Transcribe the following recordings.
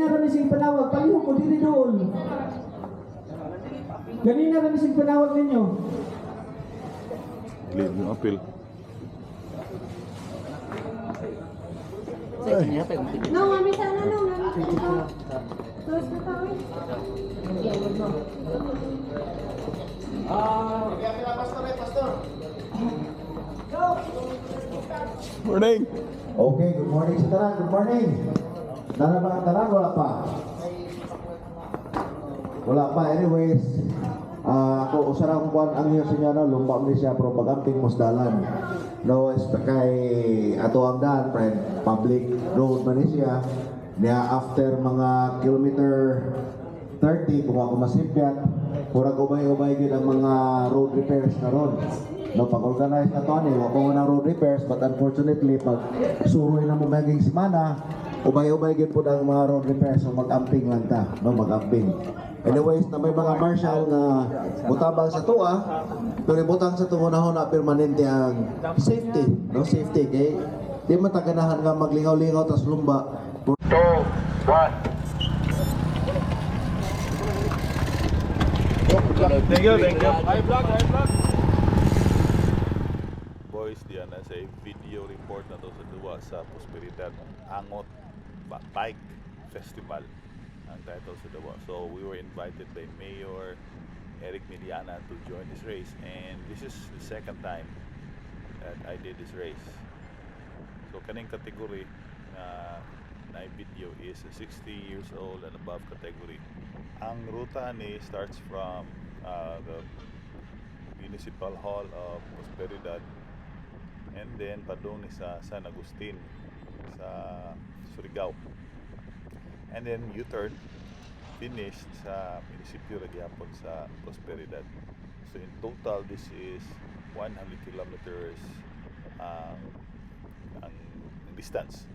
Ganina rin sing panawag, palihog ko dili doon. Ganina rin sing panawag ninyo. Leave yung appeal. No, mami sana no. Terus na tayo. Morning! Okay, good morning sa tanan. Good morning. Nana ba ang tanan? Wala pa. Wala pa. Anyways, ako usara kong kuhan ang iyo sa inyo, no? Lumba mo siya, pero pag-amping musdalan. No, is kay ato ang daan, friend. Public road man siya. Niya after mga kilometer 30, kung ako masipyat, kurang ubay-ubay yun ang mga road repairs na ron. No, pag-organize na to, wako nga ng road repairs, but unfortunately, pag suroy na mo maging simana, ubay-ubay yun po ng mga road repairs, so mag-amping lang ta, no, mag-amping. Anyways, na may mga marshal na butabang sa tuwa, pero ibutang sa tungunahon na permanente ang safety, no, safety, kay di mataganahan nga maglingaw-lingaw tas lumba. 2, 1. Thank you, thank you. Hi vlog. Boys, diyan na sa video report na to sa duwa sa Prosperidad ANGOT Bike Festival ang title sa duwa. So we were invited by Mayor Eric Miliana to join this race, and this is the second time that I did this race. So kaning category na video is 60 years old and above category. Ang ruta ni starts from the Municipal Hall of Prosperidad, and then padung ni sa San Agustin sa Surigao, and then U-turn finished sa munisipyo Ragyapon sa Prosperidad. So in total this is 100 kilometers ang distance.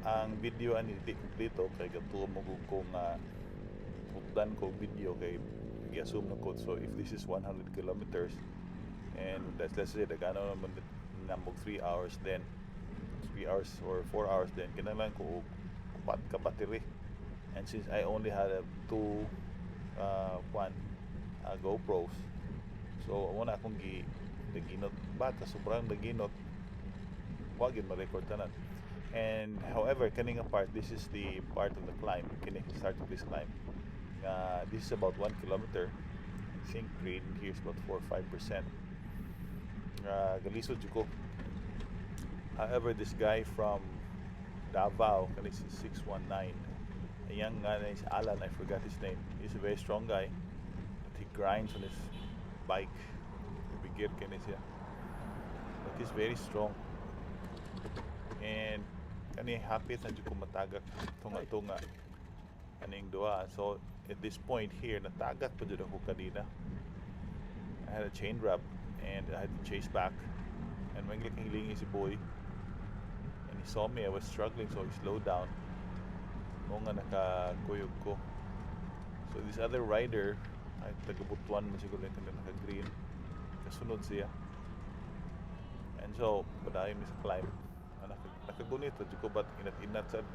Ang video ani dito kay gatuo mo kung pugdan ko video kay i-assume na ko, so if this is 100 kilometers and let's say dagano naman namog 3 hours, then 3 hours or 4 hours, then kinahanglan ko upat ka battery, and since I only had two GoPros, so una akong giginot bata sobrang naginot wag yun ma-record tanan. And however, kaning part, this is the part of the climb, kining start of this climb. This is about 1 kilometer. I think grade here is about 4 or 5%. Galisod ko. However, this guy from Davao, kanis 619, a young guy named Alan, I forgot his name. He's a very strong guy, but he grinds on his bike. Bigir kanis siya, but he's very strong. And kani hapit na jud ko matagak tunga-tunga kaning duha. So at this point here natagak pa jud ako kanina. I had a chain wrap and I had to chase back, and when lingi si boy and he saw me, I was struggling, so he slowed down. Mo nga nakakuyog ko. So this other rider ay taga-Butuan mo siguro yung kanina naka-green, kasunod siya, and so padayon mi sa climb. Nakagunit to ko, but inat sad.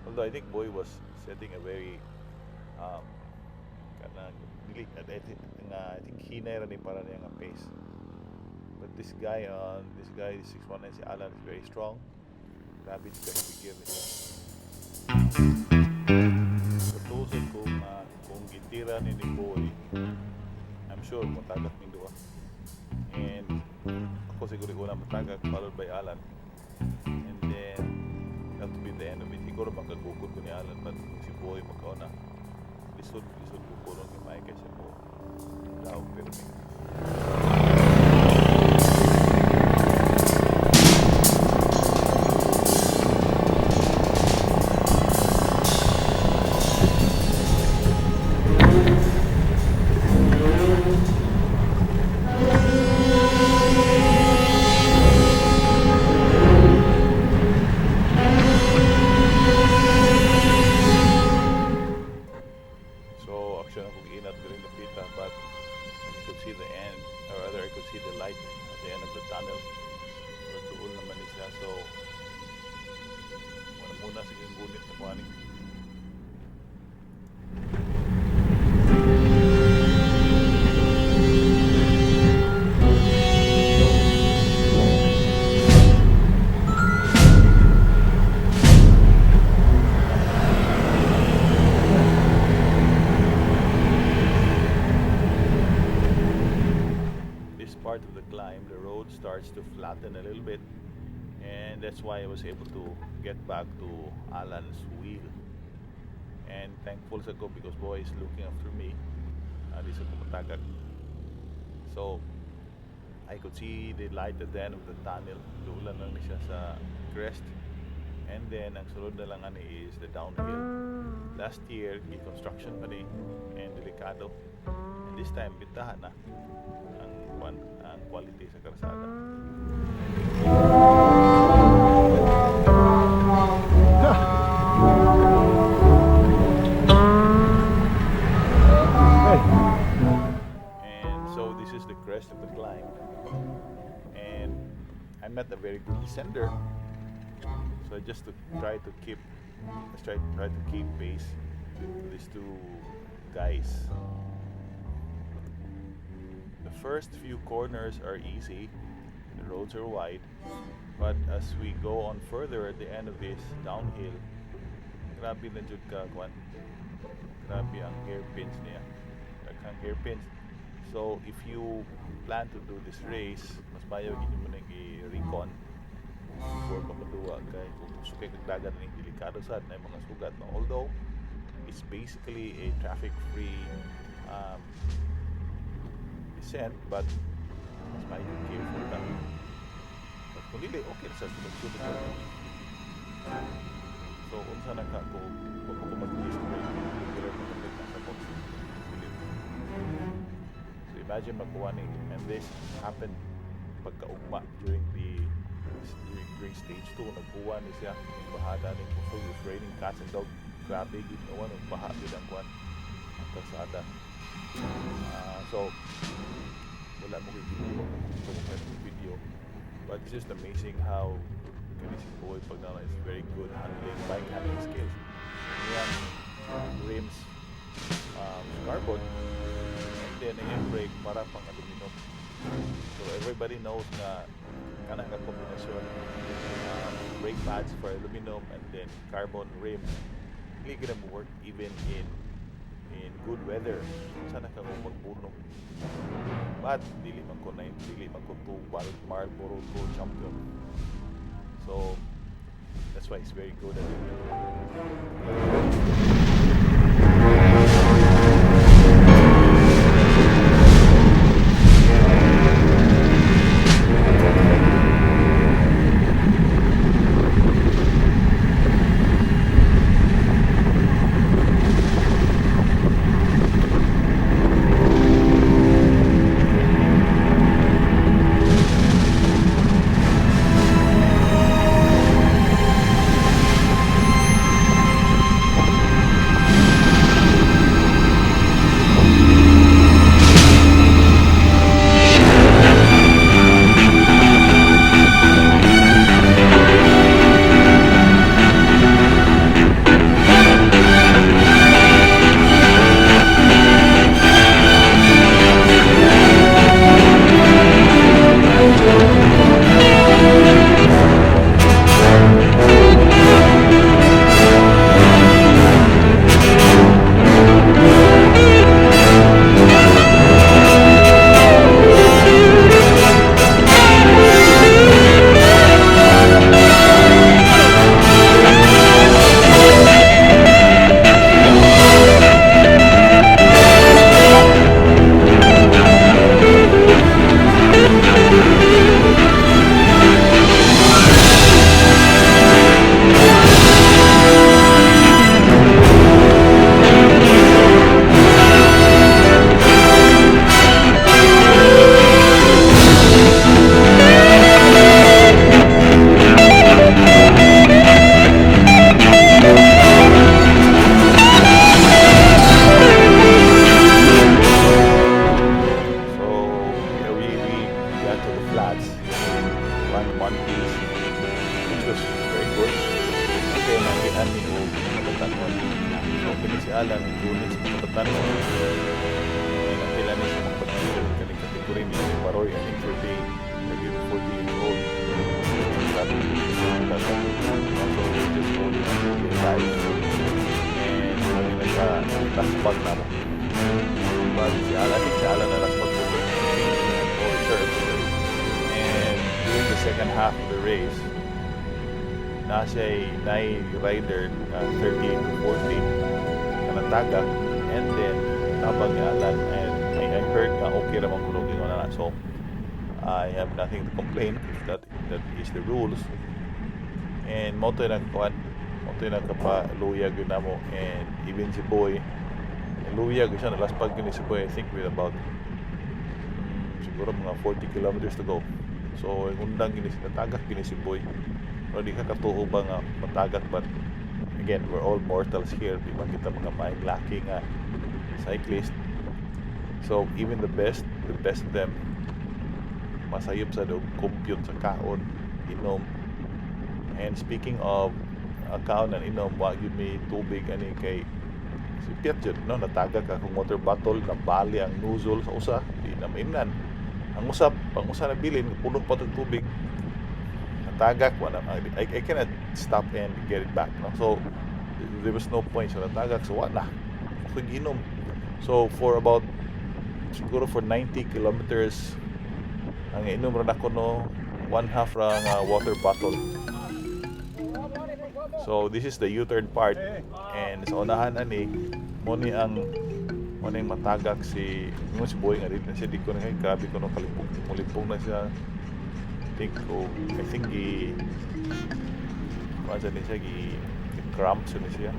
Although I think boy was setting a very I think hinay ra ni para niya nga pace. But this guy 619 si Alan is very strong. Grabe siya bigyan niya. Tutusan ko kung gitira ni boy, I'm sure matagak ni duwa. And ako siguro ko na matagak, followed by Alan. And then that to be the end of it. Siguro magkagugod ko ni Alan, but si boy magkauna lisod ko kulong ni Mike kasi po daw permit. See the end, or other na sige gunit na kuha ni. This part of the climb, the road starts to flatten a little bit, and that's why I was able to get back to Alan's wheel. And thankful sa ko because boy is looking after me. Di sa kumatagag. So I could see the light at the end of the tunnel. Dulan lang ni siya sa crest. And then ang sunod na lang ani is the downhill. Last year, construction pa ni and delikado. And this time bintahan na ang quality sa karsada. And so this is the crest of the climb. And I'm not a very good descender. So just to try to keep pace with these two guys. The first few corners are easy, the roads are wide, but as we go on further at the end of this downhill, grabe na jud ka kwan. Grabe ang hairpins niya. Daghang hairpins. So if you plan to do this race, mas bayo gid mo nang i-recon before ka maduwa kay kung sukay kag dagat ning delikado sad na mga sugat no. Although it's basically a traffic-free descent, but mas may careful ka. But kung dili, okay na sa sunod-sunod ka. So, unsa na ka kung mag-display, regular mag-update na sa box. So, imagine makuha ni, and this happened pagkaugma during stage 2, nagkuha ni siya, bahada ni Puso, it was raining cats and dog, grabe, ginawa, bahagid ang kuhan, ang kalsada. So wala mo kay video, but it's just amazing how si boy pag na is very good bike handling skills. Yan rims carbon, and then yung brake para pang aluminum. So everybody knows na kanang ka kombinasyon brake pads for aluminum and then carbon rims really gonna work even in good weather. Sana ka mo magpuno. But dili man ko Marlboro Pro champion. So that's why it's very good at it. ani o matatanon. So kini si Alan kunit sa matatanon. Nakila ni sa magpatanon kani kategory ni Baroy I think 30 maybe 40 years old. Also just only 5 and kami nagka-laspag na mo. But si Alan, I think si Alan na laspag po or serve. And during the second half of the race, nasa ay rider 30 to 40 na natagak and then tabang ni Alan and I heard na okay naman kulogin ko na. So I have nothing to complain if that is the rules. And moto na kapaluyag yun na mo and even si Boy luyag siya nalaspag yun si Boy I think with about siguro mga 40 kilometers to go. So undang gini natagak gini si Boy pero di ka katuo ba nga matagak, but again we're all mortals here, di ba kita mga mind lacking cyclist. So even the best of them masayop sa dog compute sa kaon inom. And speaking of kaon and inom, wag yun may tubig ani kay si Piet yun, no? Natagak akong water bottle na bali ang nozzle sa usa di na mainan ang usap pang usa na bilin puno pa tong tubig natagak wala I cannot stop and get it back, no? So there was no point so natagak so wala ako ginom. So for about siguro for 90 kilometers ang inom ron ako no 1/2 rang water bottle. So this is the U-turn part and sa unahan ani mo ni ang matagak si Boy nga dito siya di ko na kay grabe ko no kalipong na siya I think ni siya cramps ni siya.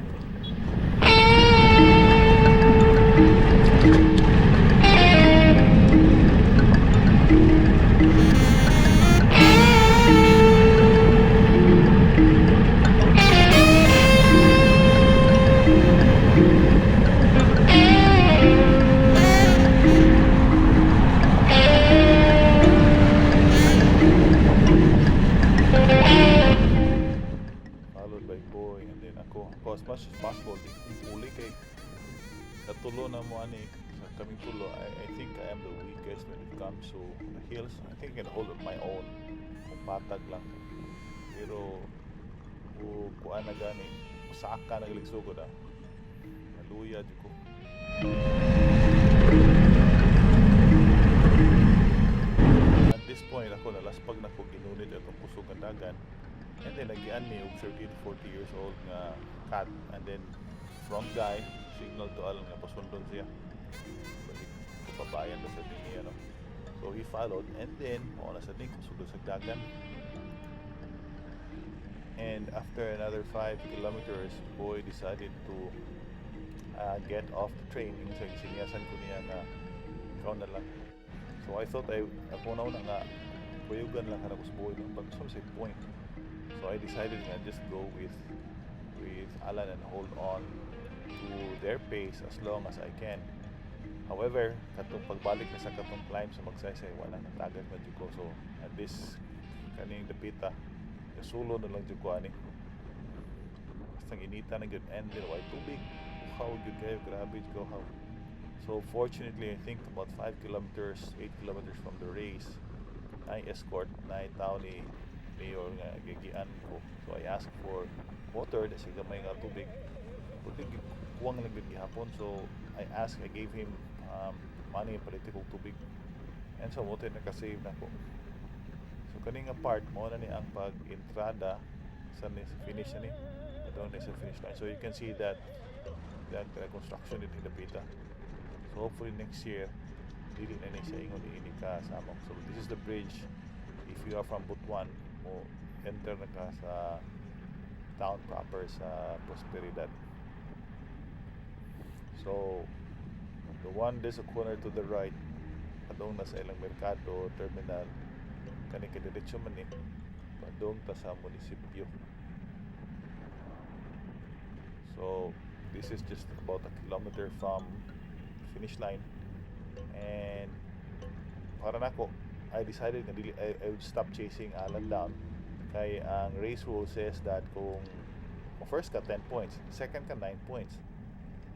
As much as possible uli kay natulo na mo ani sa kaming tulo. I think I am the weakest when it comes to the hills. I think I can hold on my own kung patag lang pero kuan na gani saka na galigsugod naluya di ko. At this point ako nalaspag na ko ginunit atong kusog ang dagan. And then nagian ni 30 to 40 years old nga cat and then front guy signal to Alan nga pasundon siya balik kababayan na sa niya, no? So he followed and then mo na sa ning kusog sa dagan and after another 5 kilometers Boy decided to get off the train yung sa sinyasan ko niya na ikaw na lang. So I thought ako na nga kuyugan lang kana ko sa Boy but some say point. So I decided to just go with Alan and hold on to their pace as long as I can. However, katong pagbalik na sa katong climb sa magsaysay wala nang tagad na jud ko. So at this kaning dapita sulo na lang jud ko ani. Basta inita na gyud and then why tubig how good kayo grabe ko how. So fortunately I think about 8 kilometers from the race I escort na tao ni mayor nga gigian ko. So I asked for water na siya gamay nga tubig kuwang lang gihapon. So I gave him money palit kong tubig and so mo nakasave na ko. So kaning nga part mo na ni ang pag-entrada sa finish ni doon na sa finish line. So you can see that construction in Hilapita. So hopefully next year dili na ni siya ingon ini ka sa among. So this is the bridge if you are from Butuan mo enter na ka sa town proper sa Prosperidad. So the one there's a corner to the right padong na sa ilang merkado terminal kani kadiretso man ni padong ta sa munisipyo. So this is just about a kilometer from finish line and para nako I decided na I would stop chasing Alan down kay ang race rule says that kung first ka 10 points, second ka 9 points.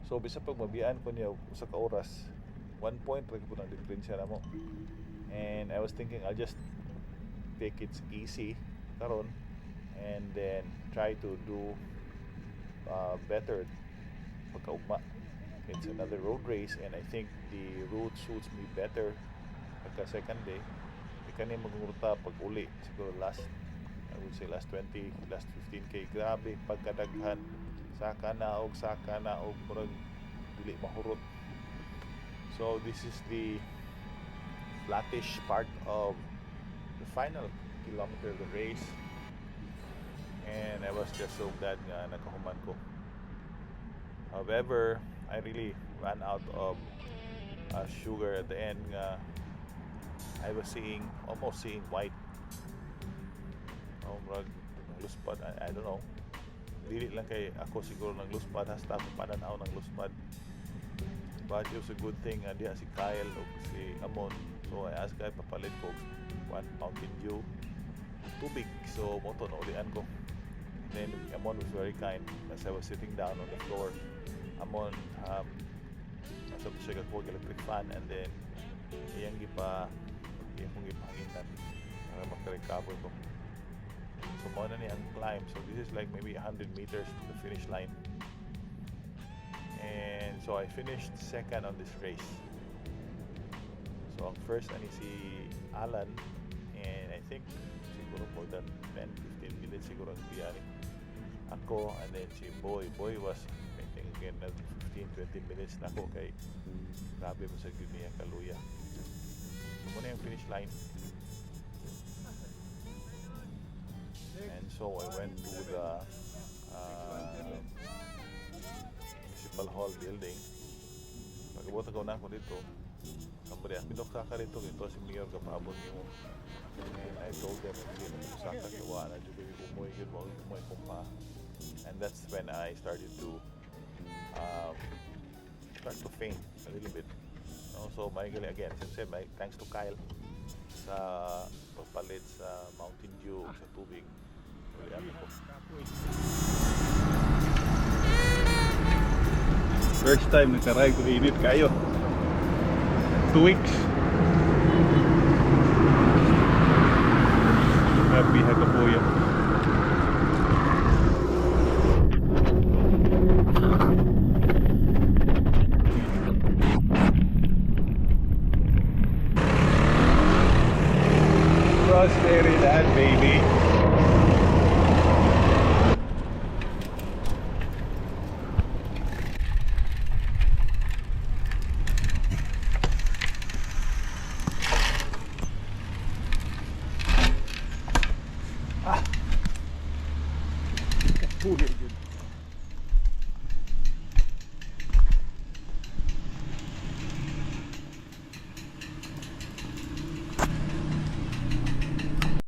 So bisa pag mabiyaan ko niya usa ka oras, 1 point ra gyud ang diferensya namo. And I was thinking I'll just take it easy karon and then try to do better pagkaugma. It's another road race and I think the road suits me better pagka second day. Kani magungurta pag uli siguro last, I would say last 15k. Grabe pagkadaghan, saka na og murag dili mahurot. So this is the flattish part of the final kilometer of the race, and I was just so glad nga nakahuman ko. However, I really ran out of sugar at the end nga. I was almost seeing white. Luspad, I don't know. Dili lang kay ako siguro ng luspad, hasta ako pananaw ng luspad. But it was a good thing diha si Kyle o si Amon. So I asked Kyle papalit ko one Mountain Dew tubig. So moto na ulian ko. Then Amon was very kind as I was sitting down on the floor. Amon nasa ko siya kag electric fan and then iyang kong ipahingan para makarecover ko. So mo na ni ang climb. So this is like maybe 100 meters to the finish line. And so I finished second on this race. So ang first ani si Alan, and I think siguro more than 10-15 minutes siguro ang biyari. Ako and then si Boy was I think again 15-20 minutes na ako kay grabe mo sa niya kaluya. So muna yung finish line. And so I went to the Municipal Hall building. Pagkabot ako na ako dito. Kamari, pinok ka rito. Ito si Mayor kapabot mo. And I told them, saka kiwa na dito umuwi kumpa. And that's when I started to faint a little bit. So mahigali again, thanks to Kyle sa pagpalit sa Mountain Dew sa tubig. First time nagkaray ko init kayo. 2 weeks. Happy hagapuya. Prosperidad, baby. Good.